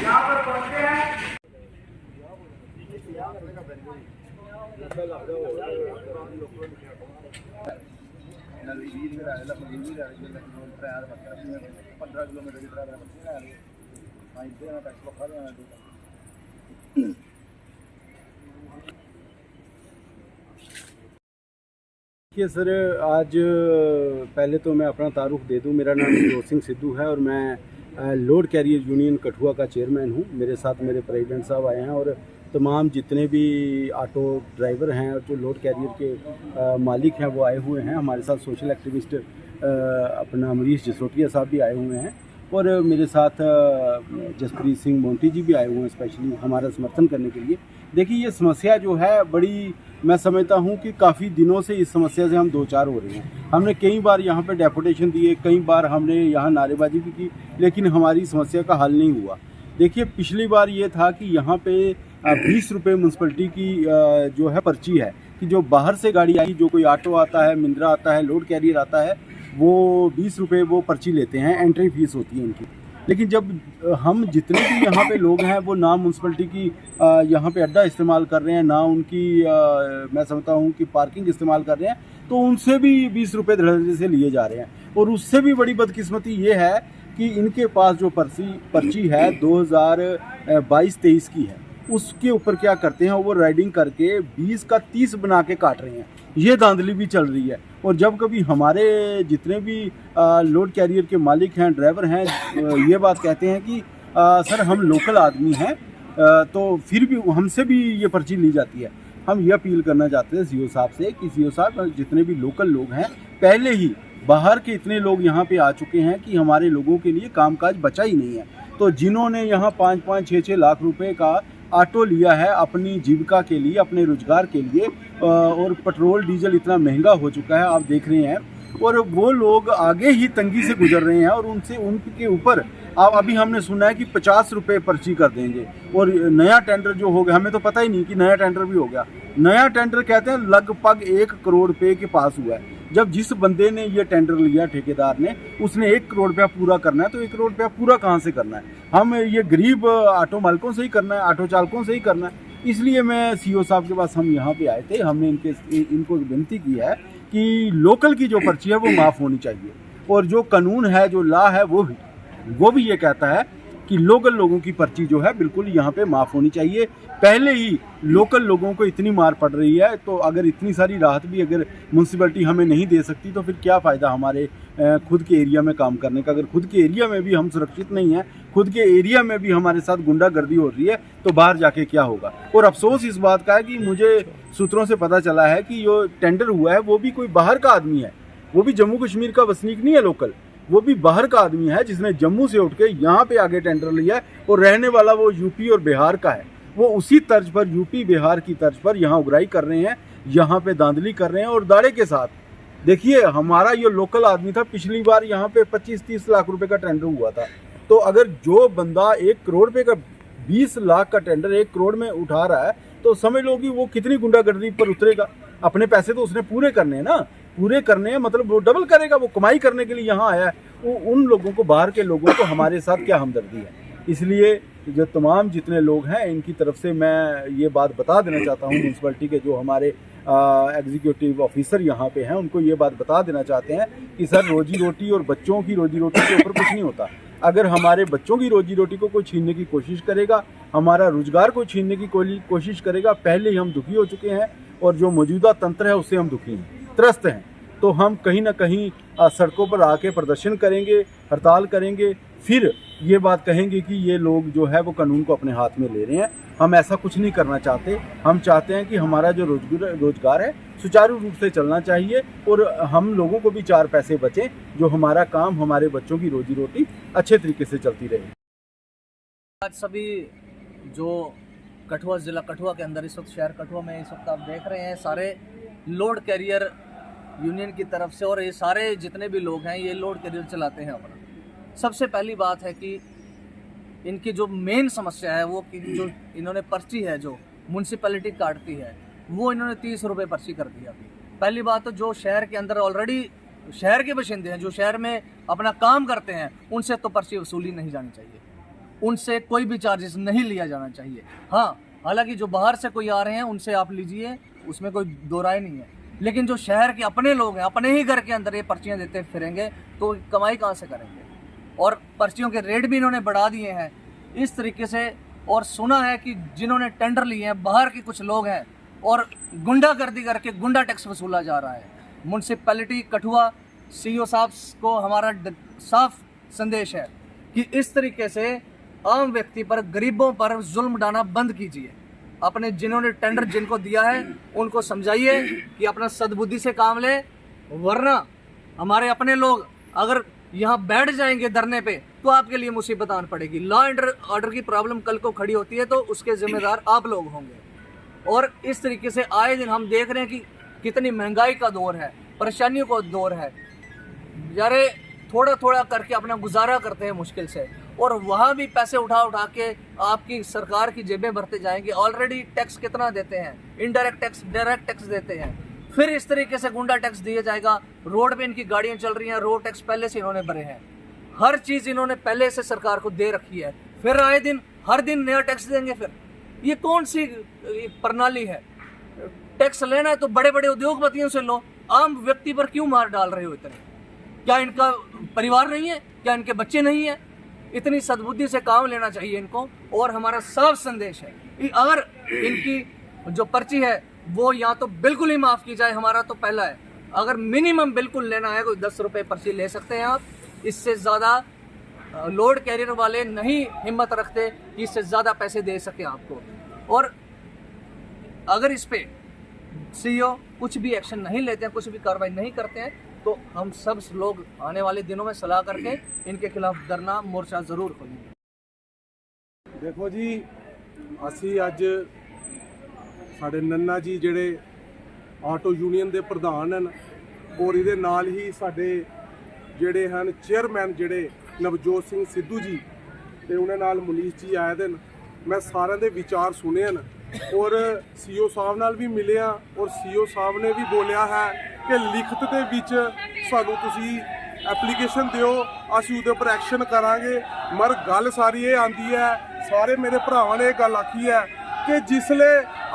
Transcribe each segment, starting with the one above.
यहाँ पर पहुँचते हैं। देखिए सर, आज पहले तो मैं अपना तारुफ दे दूं। मेरा नाम फिरोज सिंह सिद्धू है और मैं लोड कैरियर यूनियन कठुआ का चेयरमैन हूं। मेरे साथ मेरे प्रेसिडेंट साहब आए हैं और तमाम जितने भी ऑटो ड्राइवर हैं और जो लोड कैरियर के मालिक हैं वो आए हुए हैं। हमारे साथ सोशल एक्टिविस्ट अपना अमरीश जसरोटिया साहब भी आए हुए हैं और मेरे साथ जसप्रीत सिंह मोंटी जी भी आए हुए हैं स्पेशली हमारा समर्थन करने के लिए। देखिए, ये समस्या जो है बड़ी, मैं समझता हूँ कि काफ़ी दिनों से इस समस्या से हम दो चार हो रहे हैं। हमने कई बार यहाँ पे डेपुटेशन दिए, कई बार हमने यहाँ नारेबाजी भी की, लेकिन हमारी समस्या का हल नहीं हुआ। देखिए, पिछली बार ये था कि यहाँ पे 20 रुपये म्यूनसिपलिटी की जो है पर्ची है कि जो बाहर से गाड़ी आई, जो कोई ऑटो आता है, महिंद्रा आता है, लोड कैरियर आता है, वो 20 रुपये वो पर्ची लेते हैं, एंट्री फीस होती है इनकी। लेकिन जब हम जितने भी यहाँ पे लोग हैं वो ना म्यूनसिपलिटी की यहाँ पे अड्डा इस्तेमाल कर रहे हैं, ना उनकी मैं समझता हूँ कि पार्किंग इस्तेमाल कर रहे हैं, तो उनसे भी 20 रुपये धड़ल्ले से लिए जा रहे हैं। और उससे भी बड़ी बदकिस्मती ये है कि इनके पास जो पर्ची है 2022-23 की है, उसके ऊपर क्या करते हैं, वो राइडिंग करके 20 का 30 बना के काट रहे हैं। ये धांधली भी चल रही है। और जब कभी हमारे जितने भी लोड कैरियर के मालिक हैं, ड्राइवर हैं, ये बात कहते हैं कि सर हम लोकल आदमी हैं, तो फिर भी हमसे भी ये पर्ची ली जाती है। हम ये अपील करना चाहते हैं सीओ साहब से कि सीओ साहब, जितने भी लोकल लोग हैं, पहले ही बाहर के इतने लोग यहाँ पे आ चुके हैं कि हमारे लोगों के लिए कामकाज बचा ही नहीं है। तो जिन्होंने यहाँ 5-5, 6-6 लाख रुपए का ऑटो लिया है अपनी जीविका के लिए, अपने रोजगार के लिए, और पेट्रोल डीजल इतना महंगा हो चुका है, आप देख रहे हैं, और वो लोग आगे ही तंगी से गुजर रहे हैं। और उनके ऊपर अभी हमने सुना है कि 50 रुपये पर्ची कर देंगे। और नया टेंडर जो हो गया, हमें तो पता ही नहीं कि नया टेंडर भी हो गया। नया टेंडर कहते हैं लगभग 1 करोड़ रुपये के पास हुआ है। जब जिस बंदे ने ये टेंडर लिया, ठेकेदार ने, उसने 1 करोड़ रुपया पूरा करना है, तो 1 करोड़ रुपया पूरा कहाँ से करना है? हम ये गरीब ऑटो मालिकों से ही करना है, ऑटो चालकों से ही करना है। इसलिए मैं सीओ साहब के पास हम यहाँ पे आए थे। हमने इनको विनती की है कि लोकल की जो पर्ची है वो माफ़ होनी चाहिए, और जो कानून है, जो लॉ है, वो भी ये कहता है कि लोकल लोगों की पर्ची जो है बिल्कुल यहाँ पे माफ़ होनी चाहिए। पहले ही लोकल लोगों को इतनी मार पड़ रही है, तो अगर इतनी सारी राहत भी अगर म्यूनसिपलिटी हमें नहीं दे सकती, तो फिर क्या फ़ायदा हमारे खुद के एरिया में काम करने का। अगर खुद के एरिया में भी हम सुरक्षित नहीं हैं, खुद के एरिया में भी हमारे साथ गुंडागर्दी हो रही है, तो बाहर जाके क्या होगा। और अफसोस इस बात का है कि मुझे सूत्रों से पता चला है कि जो टेंडर हुआ है वो भी कोई बाहर का आदमी है, वो भी जम्मू कश्मीर का वसनीक नहीं है लोकल, वो भी बाहर का आदमी है जिसने जम्मू से उठ के यहाँ पे आगे टेंडर लिया है, और रहने वाला वो यूपी और बिहार का है। वो उसी तर्ज पर, यूपी बिहार की तर्ज पर यहाँ उगराई कर रहे हैं, यहाँ पे धांधली कर रहे हैं और दाड़े के साथ। देखिए, हमारा ये लोकल आदमी था, पिछली बार यहाँ पे 25-30 लाख रुपए का टेंडर हुआ था। तो अगर जो बंदा 1 करोड़ रुपए का 20 लाख का टेंडर 1 करोड़ में उठा रहा है, तो समझ लो कि वो कितनी गुंडागर्दी पर उतरेगा। अपने पैसे तो उसने पूरे करने हैं ना, पूरे करने हैं, मतलब वो डबल करेगा, वो कमाई करने के लिए यहाँ आया है। वो उन लोगों को, बाहर के लोगों को हमारे साथ क्या हमदर्दी है। इसलिए जो तमाम जितने लोग हैं, इनकी तरफ से मैं ये बात बता देना चाहता हूँ, म्यूनसिपलिटी के जो हमारे एग्जीक्यूटिव ऑफिसर यहाँ पे हैं, उनको ये बात बता देना चाहते हैं कि सर, रोजी रोटी और बच्चों की रोजी रोटी के ऊपर कुछ नहीं होता। अगर हमारे बच्चों की रोजी रोटी को कोई छीनने की कोशिश करेगा, हमारा रोजगार को छीनने की कोशिश करेगा, पहले ही हम दुखी हो चुके हैं, और जो मौजूदा तंत्र है उससे हम दुखी हैं, त्रस्त हैं। तो हम कहीं ना कहीं सड़कों पर आके प्रदर्शन करेंगे, हड़ताल करेंगे, फिर ये बात कहेंगे कि ये लोग जो है वो कानून को अपने हाथ में ले रहे हैं। हम ऐसा कुछ नहीं करना चाहते। हम चाहते हैं कि हमारा जो रोजगार है सुचारू रूप से चलना चाहिए, और हम लोगों को भी 4 पैसे बचें, जो हमारा काम, हमारे बच्चों की रोजी रोटी अच्छे तरीके से चलती रहे। आज सभी जो कठुआ ज़िला कठुआ के अंदर, इस वक्त शहर कठुआ में इस वक्त आप देख रहे हैं, सारे लोड कैरियर यूनियन की तरफ से, और ये सारे जितने भी लोग हैं ये लोड कैरियर चलाते हैं अपना। सबसे पहली बात है कि इनकी जो मेन समस्या है वो कि जो इन्होंने पर्ची है जो म्यूनसिपैलिटी काटती है, वो इन्होंने 30 रुपये पर्ची कर दी अभी। पहली बात तो जो शहर के अंदर ऑलरेडी शहर के बाशिंदे हैं, जो शहर में अपना काम करते हैं, उनसे तो पर्ची वसूली नहीं जानी चाहिए। उनसे कोई भी चार्जेस नहीं लिया जाना चाहिए। हाँ, हालांकि जो बाहर से कोई आ रहे हैं उनसे आप लीजिए, उसमें कोई दो राय नहीं है, लेकिन जो शहर के अपने लोग हैं, अपने ही घर के अंदर ये पर्चियाँ देते फिरेंगे तो कमाई कहाँ से करेंगे। और पर्चियों के रेट भी इन्होंने बढ़ा दिए हैं इस तरीके से। और सुना है कि जिन्होंने टेंडर लिए हैं बाहर के कुछ लोग हैं, और गुंडागर्दी करके गुंडा टैक्स वसूला जा रहा है। म्यूनसिपैलिटी कठुआ सीईओ साहब को हमारा साफ संदेश है कि इस तरीके से आम व्यक्ति पर, गरीबों पर जुल्म डालना बंद कीजिए। अपने जिन्होंने टेंडर जिनको दिया है उनको समझाइए कि अपना सद्बुद्धि से काम ले, वरना हमारे अपने लोग अगर यहाँ बैठ जाएंगे धरने पे तो आपके लिए मुसीबत आन पड़ेगी। लॉ एंड ऑर्डर की प्रॉब्लम कल को खड़ी होती है तो उसके जिम्मेदार आप लोग होंगे। और इस तरीके से आए दिन हम देख रहे हैं कि कितनी महंगाई का दौर है, परेशानियों का दौर है। यारे थोड़ा थोड़ा करके अपना गुजारा करते हैं मुश्किल से, और वहाँ भी पैसे उठा उठा के आपकी सरकार की जेबें भरते जाएंगे। ऑलरेडी टैक्स कितना देते हैं, इनडायरेक्ट टैक्स, डायरेक्ट टैक्स देते हैं, फिर इस तरीके से गुंडा टैक्स दिया जाएगा। रोड पे इनकी गाड़ियाँ चल रही हैं, रोड टैक्स पहले से इन्होंने भरे हैं, हर चीज़ इन्होंने पहले से सरकार को दे रखी है, फिर आए दिन हर दिन नया टैक्स देंगे। फिर ये कौन सी प्रणाली है? टैक्स लेना है तो बड़े बड़े उद्योगपतियों से लो, आम व्यक्ति पर क्यों मार डाल रहे हो इतने? क्या इनका परिवार नहीं है? क्या इनके बच्चे नहीं है? इतनी सद्बुद्धि से काम लेना चाहिए इनको। और हमारा साफ संदेश है कि अगर इनकी जो पर्ची है वो या तो बिल्कुल ही माफ़ की जाए, हमारा तो पहला है, अगर मिनिमम बिल्कुल लेना है कोई 10 रुपये पर्ची ले सकते हैं आप, इससे ज़्यादा लोड कैरियर वाले नहीं हिम्मत रखते कि इससे ज़्यादा पैसे दे सके आपको। और अगर इस पे सीईओ कुछ भी एक्शन नहीं लेते हैं, कुछ भी कार्रवाई नहीं करते हैं, तो हम सब लोग आने वाले दिनों में सलाह करके इनके खिलाफ धरना मोर्चा ज़रूर खोलेंगे। देखो जी, ਅਸੀਂ ਅੱਜ ਸਾਡੇ ਨੰਨਾ ਜੀ ਜਿਹੜੇ ਆਟੋ ਯੂਨੀਅਨ ਦੇ ਪ੍ਰਧਾਨ ਹਨ, ਔਰ ਇਹਦੇ ਨਾਲ ਹੀ ਸਾਡੇ ਜਿਹੜੇ ਹਨ ਚੇਅਰਮੈਨ ਜਿਹੜੇ ਨਵਜੋਤ ਸਿੰਘ ਸਿੱਧੂ ਜੀ ਤੇ ਉਹਨਾਂ ਨਾਲ ਮਨੀਸ਼ ਜੀ ਆਏ ਦੇ ਨੇ। ਮੈਂ ਸਾਰਿਆਂ ਦੇ ਵਿਚਾਰ ਸੁਣੇ ਹਨ ਔਰ ਸੀਓ ਸਾਹਿਬ ਨਾਲ ਵੀ ਮਿਲਿਆ, ਔਰ ਸੀਓ ਸਾਹਿਬ ਨੇ ਵੀ ਬੋਲਿਆ ਹੈ ਕਿ ਲਿਖਤ ਦੇ ਵਿੱਚ ਸਾਨੂੰ ਤੁਸੀਂ ਐਪਲੀਕੇਸ਼ਨ ਦਿਓ, ਅਸੀਂ ਉਹਦੇ ਉੱਪਰ ਐਕਸ਼ਨ ਕਰਾਂਗੇ। ਮਰ ਗੱਲ ਸਾਰੀ ਇਹ ਆਂਦੀ ਹੈ, ਸਾਰੇ ਮੇਰੇ ਭਰਾਵਾਂ ਨੇ ਇਹ ਗੱਲ ਆਖੀ ਹੈ ਕਿ ਜਿਸਲੇ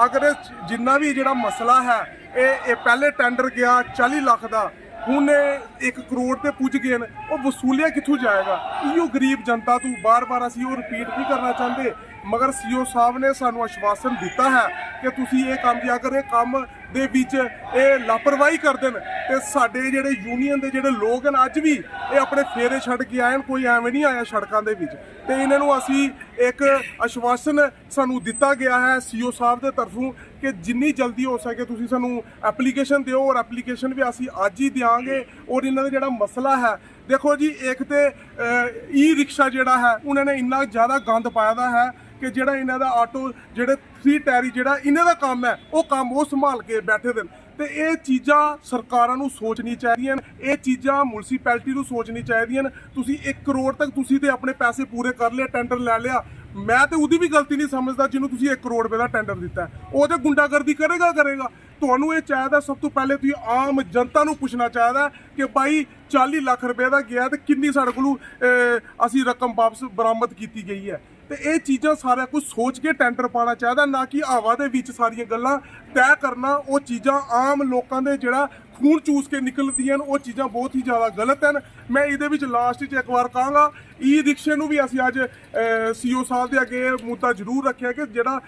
ਅਗਰ ਜਿੰਨਾ ਵੀ ਜਿਹੜਾ ਮਸਲਾ ਹੈ ਇਹ ਪਹਿਲੇ ਟੈਂਡਰ ਗਿਆ 40 ਲੱਖ ਦਾ, ਹੁਣ 1 ਕਰੋੜ ਤੇ ਪੁੱਜ ਗਏ ਨੇ, ਉਹ ਵਸੂਲਿਆ ਕਿੱਥੋਂ ਜਾਏਗਾ? ਇਹੋ ਗਰੀਬ ਜਨਤਾ ਤੋਂ ਬਾਰ-ਬਾਰ ਅਸੀਂ ਉਹ ਰਿਪੀਟ ਨਹੀਂ ਕਰਨਾ ਚਾਹੁੰਦੇ, ਮਗਰ ਸੀਓ ਸਾਹਿਬ ਨੇ ਸਾਨੂੰ ਆਸ਼ਵਾਸਨ ਦਿੱਤਾ ਹੈ ਕਿ ਤੁਸੀਂ ਇਹ ਕੰਮ ਜੇ ਅਗਰ ਇਹ ਕੰਮ ਦੇ ਵਿੱਚ ਇਹ ਲਾਪਰਵਾਹੀ ਕਰਦੇ ਨੇ ਤੇ ਸਾਡੇ ਜਿਹੜੇ ਯੂਨੀਅਨ ਦੇ ਜਿਹੜੇ ਲੋਕ ਹਨ ਅੱਜ ਵੀ ਇਹ ਆਪਣੇ ਫੇਰੇ ਛੱਡ ਕੇ ਆਏ ਨੇ, ਕੋਈ ਐਵੇਂ ਨਹੀਂ ਆਇਆ ਸੜਕਾਂ ਦੇ ਵਿੱਚ। ਤੇ ਇਹਨਾਂ ਨੂੰ ਅਸੀਂ ਇੱਕ ਆਸ਼ਵਾਸਨ ਸਾਨੂੰ ਦਿੱਤਾ ਗਿਆ ਹੈ ਸੀਓ ਸਾਹਿਬ ਦੇ ਤਰਫੋਂ ਕਿ ਜਿੰਨੀ ਜਲਦੀ ਹੋ ਸਕੇ ਤੁਸੀਂ ਸਾਨੂੰ ਐਪਲੀਕੇਸ਼ਨ ਦਿਓ, ਔਰ ਐਪਲੀਕੇਸ਼ਨ ਵੀ ਅਸੀਂ ਅੱਜ ਹੀ ਦਿਆਂਗੇ। ਔਰ ਇਹਨਾਂ ਦਾ ਜਿਹੜਾ ਮਸਲਾ ਹੈ, ਦੇਖੋ ਜੀ, ਇੱਕ ਤੇ ਈ ਰਿਕਸ਼ਾ ਜਿਹੜਾ ਹੈ ਉਹਨਾਂ ਨੇ ਇੰਨਾ ਜ਼ਿਆਦਾ ਗੰਦ ਪਾਇਆ ਦਾ ਹੈ ਕਿ ਜਿਹੜਾ ਇਹਨਾਂ ਦਾ ਆਟੋ ਜਿਹੜੇ 3 ਟਾਇਰੀ ਜਿਹੜਾ ਇਹਨਾਂ ਦਾ ਕੰਮ ਹੈ ਉਹ ਕੰਮ ਉਹ ਸੰਭਾਲ ਕੇ ਬੈਠੇ ਦੇ ਨੇ। ਤੇ ਇਹ ਚੀਜ਼ਾਂ ਸਰਕਾਰਾਂ ਨੂੰ ਸੋਚਣੀ ਚਾਹੀਦੀਆਂ ਨੇ, ਇਹ ਚੀਜ਼ਾਂ ਮਿਊਨਿਸਪੈਲਿਟੀ ਨੂੰ ਸੋਚਣੀ ਚਾਹੀਦੀਆਂ ਨੇ। ਤੁਸੀਂ 1 ਕਰੋੜ ਤੱਕ ਤੁਸੀਂ ਤੇ ਆਪਣੇ ਪੈਸੇ ਪੂਰੇ ਕਰ ਲਏ, ਟੈਂਡਰ ਲੈ ਲਿਆ। ਮੈਂ ਤੇ ਉਹਦੀ ਵੀ ਗਲਤੀ ਨਹੀਂ ਸਮਝਦਾ ਜਿਹਨੂੰ ਤੁਸੀਂ 1 ਕਰੋੜ ਰੁਪਏ ਦਾ ਟੈਂਡਰ ਦਿੱਤਾ, ਉਹ ਤੇ ਗੁੰਡਾਗਰਦੀ ਕਰੇਗਾ। ਤੁਹਾਨੂੰ ਇਹ ਚਾਹੀਦਾ ਸਭ ਤੋਂ ਪਹਿਲੇ ਤੁਸੀਂ ਆਮ ਜਨਤਾ ਨੂੰ ਪੁੱਛਣਾ ਚਾਹੀਦਾ ਕਿ ਭਾਈ 40 ਲੱਖ ਰੁਪਏ ਦਾ ਗਿਆ ਤੇ ਕਿੰਨੀ ਸਾਡੇ ਕੋਲੋਂ ਅਸੀਂ ਰਕਮ ਵਾਪਸ ਬਰਾਮਦ ਕੀਤੀ ਗਈ ਹੈ। ਤੇ ਇਹ ਚੀਜ਼ਾਂ ਸਾਰਾ ਕੁਝ ਸੋਚ ਕੇ ਟੈਂਡਰ ਪਾਉਣਾ ਚਾਹੀਦਾ, ਨਾ ਕਿ ਹਵਾ ਦੇ ਵਿੱਚ ਸਾਰੀਆਂ ਗੱਲਾਂ ਤੈਅ ਕਰਨਾ। ਉਹ ਚੀਜ਼ਾਂ ਆਮ ਲੋਕਾਂ ਦੇ ਜਿਹੜਾ ਖੂਨ ਚੂਸ ਕੇ ਨਿਕਲਦੀਆਂ ਨੇ, ਉਹ ਚੀਜ਼ਾਂ ਬਹੁਤ ਹੀ ਜ਼ਿਆਦਾ ਗਲਤ ਹਨ। ਮੈਂ ਇਹਦੇ ਵਿੱਚ ਲਾਸਟ 'ਚ ਇੱਕ ਵਾਰ ਕਹਾਂਗਾ, ਈ ਰਿਕਸ਼ੇ ਨੂੰ ਵੀ ਅਸੀਂ ਅੱਜ ਸੀਓ ਸਾਹਿਬ ਦੇ ਅੱਗੇ ਮੁੱਦਾ ਜ਼ਰੂਰ ਰੱਖਿਆ ਕਿ ਜਿਹੜਾ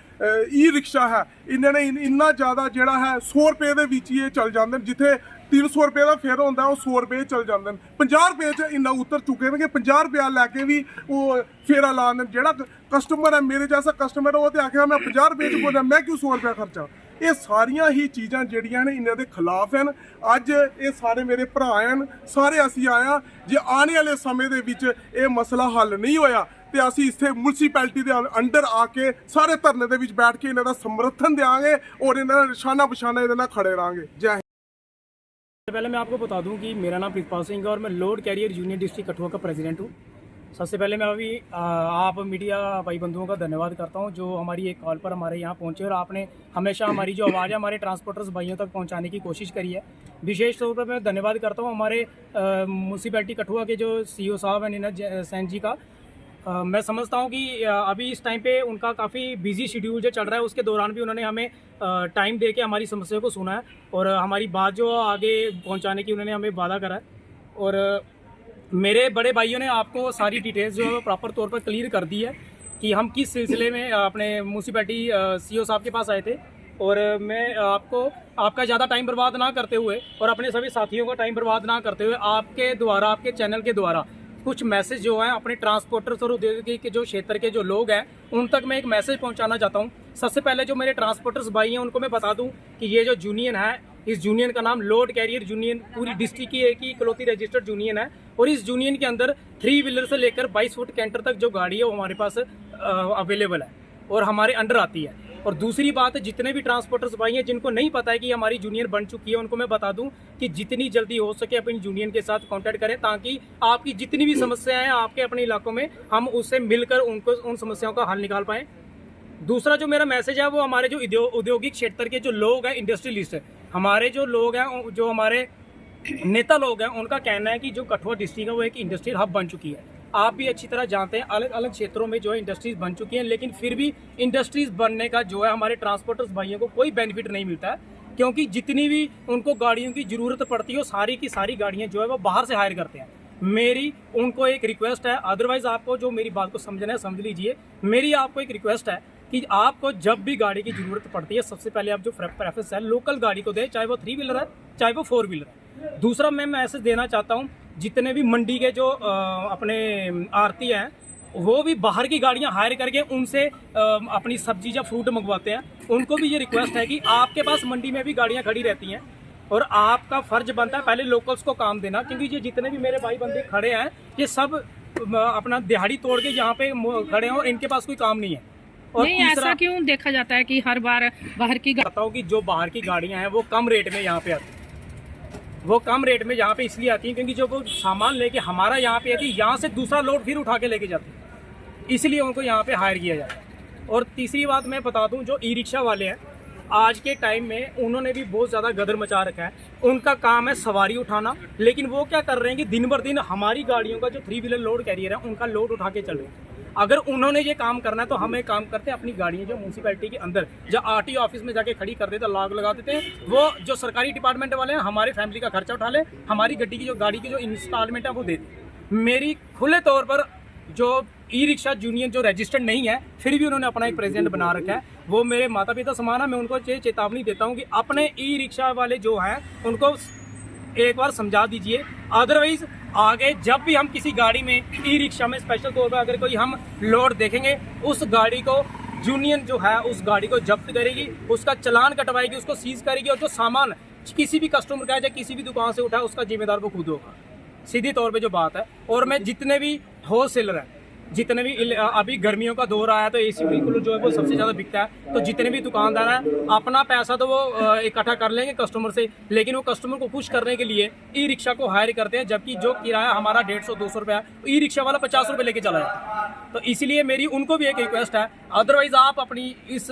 ਈ ਰਿਕਸ਼ਾ ਹੈ ਇਹਨਾਂ ਨੇ ਇੰਨਾ ਜ਼ਿਆਦਾ ਜਿਹੜਾ ਹੈ 100 ਰੁਪਏ ਦੇ ਵਿੱਚ ਹੀ ਇਹ ਚੱਲ ਜਾਂਦੇ ਨੇ, ਜਿੱਥੇ 300 ਰੁਪਏ ਦਾ ਫੇਰ ਹੁੰਦਾ ਉਹ 100 ਰੁਪਏ ਚੱਲ ਜਾਂਦੇ ਨੇ। 50 ਰੁਪਏ 'ਚ ਇੰਨਾ ਉਤਰ ਚੁੱਕੇ ਨੇ ਕਿ 50 ਰੁਪਇਆ ਲੈ ਕੇ ਵੀ ਉਹ ਫੇਰਾ ਲਾਉਂਦੇ ਨੇ। ਜਿਹੜਾ ਕਸਟਮਰ ਹੈ, ਮੇਰੇ ਜੈਸਾ ਕਸਟਮਰ, ਉਹ ਤੇ ਆਖਿਆ ਮੈਂ 50 ਰੁਪਏ 'ਚ ਬੋਲਿਆ, ਮੈਂ ਕਿਉਂ 100 ਰੁਪਇਆ ਖਰਚਾ? ਇਹ ਸਾਰੀਆਂ ਹੀ ਚੀਜ਼ਾਂ ਜਿਹੜੀਆਂ ਨੇ ਇਹਨਾਂ ਦੇ ਖਿਲਾਫ ਹਨ। ਅੱਜ ਇਹ ਸਾਰੇ ਮੇਰੇ ਭਰਾ ਹਨ, ਸਾਰੇ ਅਸੀਂ ਆਇਆ। ਜੇ ਆਉਣ ਵਾਲੇ ਸਮੇਂ ਦੇ ਵਿੱਚ ਇਹ ਮਸਲਾ ਹੱਲ ਨਹੀਂ ਹੋਇਆ ਤੇ ਅਸੀਂ ਇੱਥੇ ਮਿਊਨਿਸਪੈਲਿਟੀ ਦੇ ਅੰਡਰ ਆ ਕੇ ਸਾਰੇ ਧਰਨੇ ਦੇ ਵਿੱਚ ਬੈਠ ਕੇ ਇਹਨਾਂ ਦਾ ਸਮਰਥਨ ਦੇਵਾਂਗੇ ਔਰ ਇਹਨਾਂ ਦਾ ਨਿਸ਼ਾਨਾ ਪਛਾਨਾ ਇਹਦੇ ਨਾਲ खड़े रहेंगे। जय। पहले मैं आपको बता दूं कि मेरा नाम प्रितपाल सिंह है और मैं load carrier union district Kathua का प्रेसिडेंट हूं। सबसे पहले मैं अभी आप मीडिया भाई बंधुओं का धन्यवाद करता हूं जो हमारी एक कॉल पर हमारे यहाँ पहुंचे और आपने हमेशा हमारी जो आवाज़ है हमारे ट्रांसपोर्टर्स भाइयों तक पहुंचाने की कोशिश करी है। विशेष तौर पर मैं धन्यवाद करता हूँ हमारे म्यूनसिपैलिटी कठुआ के जो सीईओ साहब हैं नीना सैन जी का। मैं समझता हूं कि अभी इस टाइम पे उनका काफ़ी बिजी शेड्यूल जो चल रहा है, उसके दौरान भी उन्होंने हमें टाइम दे के हमारी समस्या को सुना है और हमारी बात जो आगे पहुंचाने की उन्होंने हमें वादा करा है। और मेरे बड़े भाइयों ने आपको सारी डिटेल्स जो है प्रॉपर तौर पर क्लियर कर दी है कि हम किस सिलसिले में अपने म्यूनसिपैलिटी सीओ साहब के पास आए थे। और मैं आपका ज़्यादा टाइम बर्बाद ना करते हुए और अपने सभी साथियों का टाइम बर्बाद ना करते हुए आपके द्वारा, आपके चैनल के द्वारा कुछ मैसेज जो हैं अपने ट्रांसपोर्टर्स और औद्योगिक के जो क्षेत्र के जो लोग हैं उन तक मैं एक मैसेज पहुंचाना चाहता हूं। सबसे पहले जो मेरे ट्रांसपोर्टर्स भाई हैं उनको मैं बता दूं कि ये जो यूनियन है, इस यूनियन का नाम लोड कैरियर यूनियन पूरी डिस्ट्रिक्ट की एक ही इकलौती रजिस्टर्ड यूनियन है। और इस यूनियन के अंदर 3 व्हीलर से लेकर 22 फुट कैंटर तक जो गाड़ी है वो हमारे पास अवेलेबल है और हमारे अंडर आती है। और दूसरी बात, जितने भी ट्रांसपोर्टर्स भाई हैं जिनको नहीं पता है कि हमारी यूनियन बन चुकी है, उनको मैं बता दूं कि जितनी जल्दी हो सके अपनी यूनियन के साथ कांटेक्ट करें, ताकि आपकी जितनी भी समस्याएं हैं आपके अपने इलाकों में, हम उससे मिलकर उनको उन समस्याओं का हल निकाल पाएँ। दूसरा जो मेरा मैसेज है वो हमारे जो औद्योगिक क्षेत्र के जो लोग हैं, इंडस्ट्रियलिस्ट, हमारे जो लोग हैं, जो हमारे नेता लोग हैं, उनका कहना है कि जो कठुआ डिस्ट्रिक्ट है वो एक इंडस्ट्रियल हब बन चुकी है। आप भी अच्छी तरह जानते हैं अलग अलग क्षेत्रों में जो है इंडस्ट्रीज बन चुकी हैं, लेकिन फिर भी इंडस्ट्रीज बनने का जो है हमारे ट्रांसपोर्टर्स भाइयों को कोई बेनिफिट नहीं मिलता है, क्योंकि जितनी भी उनको गाड़ियों की ज़रूरत पड़ती है वो सारी की सारी गाड़ियाँ जो है वो बाहर से हायर करते हैं। मेरी उनको एक रिक्वेस्ट है, अदरवाइज़ आपको जो मेरी बात को समझना है समझ लीजिए, मेरी आपको एक रिक्वेस्ट है कि आपको जब भी गाड़ी की ज़रूरत पड़ती है सबसे पहले आप जो प्रेफरेंस है लोकल गाड़ी को दें, चाहे वो 3 व्हीलर है चाहे वो 4 व्हीलर है। दूसरा मैं मैसेज देना चाहता हूँ, जितने भी मंडी के जो अपने आरती हैं वो भी बाहर की गाड़ियां हायर करके उनसे अपनी सब्जी या फ्रूट मंगवाते हैं, उनको भी ये रिक्वेस्ट है कि आपके पास मंडी में भी गाड़ियां खड़ी रहती हैं और आपका फर्ज बनता है पहले लोकल्स को काम देना, क्योंकि ये जितने भी मेरे भाई बंदे खड़े हैं ये सब अपना दिहाड़ी तोड़ के यहाँ पे खड़े हैं और इनके पास कोई काम नहीं है। और नहीं, ऐसा क्यों देखा जाता है कि हर बार बाहर की बताऊँ कि जो बाहर की गाड़ियाँ हैं वो कम रेट में यहाँ पे आती हैं, वो कम रेट में यहाँ पे इसलिए आती हैं क्योंकि जो वो सामान लेके हमारा यहाँ पे आती है, यहाँ से दूसरा लोड फिर उठा के लेके जाते हैं, इसलिए उनको यहाँ पे हायर किया जाता है। और तीसरी बात मैं बता दूँ, जो ई रिक्शा वाले हैं आज के टाइम में उन्होंने भी बहुत ज़्यादा गदर मचा रखा है। उनका काम है सवारी उठाना, लेकिन वो क्या कर रहे हैं कि दिन भर दिन हमारी गाड़ियों का जो 3 व्हीलर लोड कैरियर है उनका लोड उठा के चल रहे हैं। अगर उन्होंने ये काम करना है तो हम एक काम करते हैं, अपनी गाड़ियाँ जो म्यूनसिपैलिटी के अंदर जो आरटीओ ऑफिस में जाके खड़ी कर देते हैं, लॉक लगा देते हैं, वो जो सरकारी डिपार्टमेंट वाले हैं हमारे फैमिली का खर्चा उठा ले, हमारी गाड़ी की जो इंस्टॉलमेंट है वो दे दें। मेरी खुले तौर पर जो ई रिक्शा यूनियन जो रजिस्टर्ड नहीं है फिर भी उन्होंने अपना एक प्रेसिडेंट बना रखा है, वो मेरे माता पिता समान है। मैं उनको चेतावनी देता हूँ कि अपने ई रिक्शा वाले जो हैं उनको एक बार समझा दीजिए, अदरवाइज आगे जब भी हम किसी गाड़ी में ई रिक्शा में स्पेशल तौर पर अगर कोई हम लोड देखेंगे, उस गाड़ी को यूनियन जो है उस गाड़ी को जब्त करेगी, उसका चालान कटवाएगी, उसको सीज करेगी और जो सामान किसी भी कस्टमर का या किसी भी दुकान से उठा उसका जिम्मेदार वो खुद होगा, सीधी तौर पे जो बात है। और मैं जितने भी होलसेलर हैं, जितने भी अभी गर्मियों का दौर आया तो एसी बिल्कुल जो है वो सबसे ज़्यादा बिकता है, तो जितने भी दुकानदार हैं अपना पैसा तो वो इकट्ठा कर लेंगे कस्टमर से, लेकिन वो कस्टमर को खुश करने के लिए ई रिक्शा को हायर करते हैं, जबकि जो किराया हमारा 150-200 रुपये है, ई रिक्शा वाला 50 रुपये लेके चला जाता है। तो इसीलिए मेरी उनको भी एक रिक्वेस्ट है, अदरवाइज़ आप अपनी इस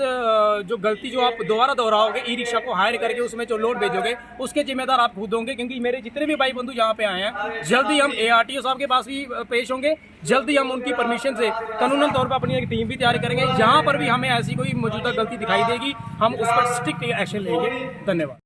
जो गलती जो आप दोबारा दोहराओगे, ई रिक्शा को हायर करके उसमें जो लोड भेजोगे उसके जिम्मेदार आप खुद होंगे, क्योंकि मेरे जितने भी भाई बंधु यहाँ पे आए हैं जल्दी हम ARTO साहब के पास भी पेश होंगे, जल्दी हम उनकी परमिशन से कानूनन तौर पर अपनी एक टीम भी तैयार करेंगे। जहाँ पर भी हमें ऐसी कोई मौजूदा गलती दिखाई देगी हम उस पर स्ट्रिक्ट एक्शन लेंगे। धन्यवाद।